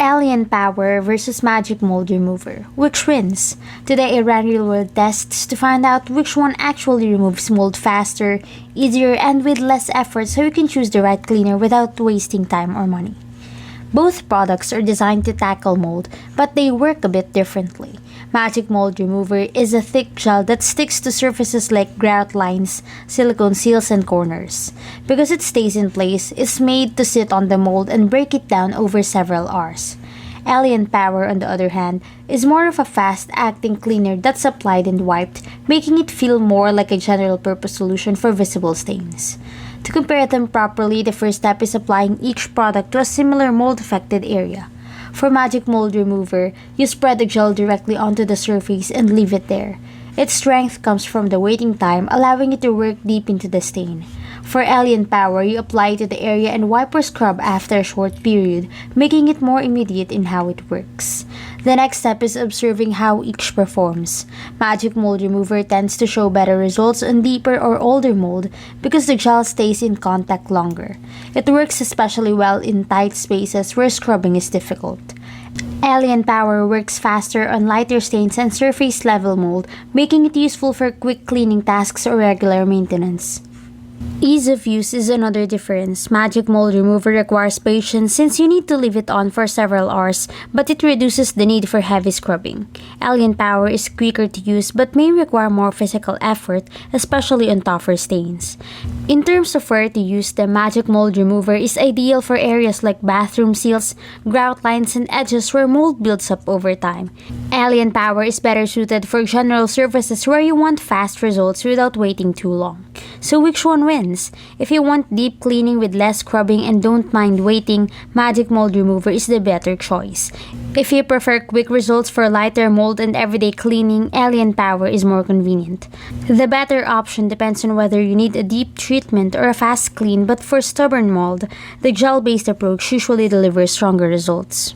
Alien Power versus Magic Mold Remover. Which wins? Today I ran real world tests to find out which one actually removes mold faster, easier, and with less effort so you can choose the right cleaner without wasting time or money. Both products are designed to tackle mold, but they work a bit differently. Magic Mold Remover is a thick gel that sticks to surfaces like grout lines, silicone seals, and corners. Because it stays in place, it's made to sit on the mold and break it down over several hours. Alien Power, on the other hand, is more of a fast-acting cleaner that's applied and wiped, making it feel more like a general-purpose solution for visible stains. To compare them properly, the first step is applying each product to a similar mold-affected area. For Magic Mold Remover, you spread the gel directly onto the surface and leave it there. Its strength comes from the waiting time, allowing it to work deep into the stain. For Alien Power, you apply it to the area and wipe or scrub after a short period, making it more immediate in how it works. The next step is observing how each performs. Magic Mold Remover tends to show better results on deeper or older mold because the gel stays in contact longer. It works especially well in tight spaces where scrubbing is difficult. Alien Power works faster on lighter stains and surface level mold, making it useful for quick cleaning tasks or regular maintenance. Ease of use is another difference. Magic Mold Remover requires patience since you need to leave it on for several hours, but it reduces the need for heavy scrubbing. Alien Power is quicker to use but may require more physical effort, especially on tougher stains. In terms of where to use, the Magic Mold Remover is ideal for areas like bathroom seals, grout lines, and edges where mold builds up over time. Alien Power is better suited for general surfaces where you want fast results without waiting too long. So which one wins? If you want deep cleaning with less scrubbing and don't mind waiting, Magic Mold Remover is the better choice. If you prefer quick results for lighter mold and everyday cleaning, Alien Power is more convenient. The better option depends on whether you need a deep treatment or a fast clean, but for stubborn mold, the gel-based approach usually delivers stronger results.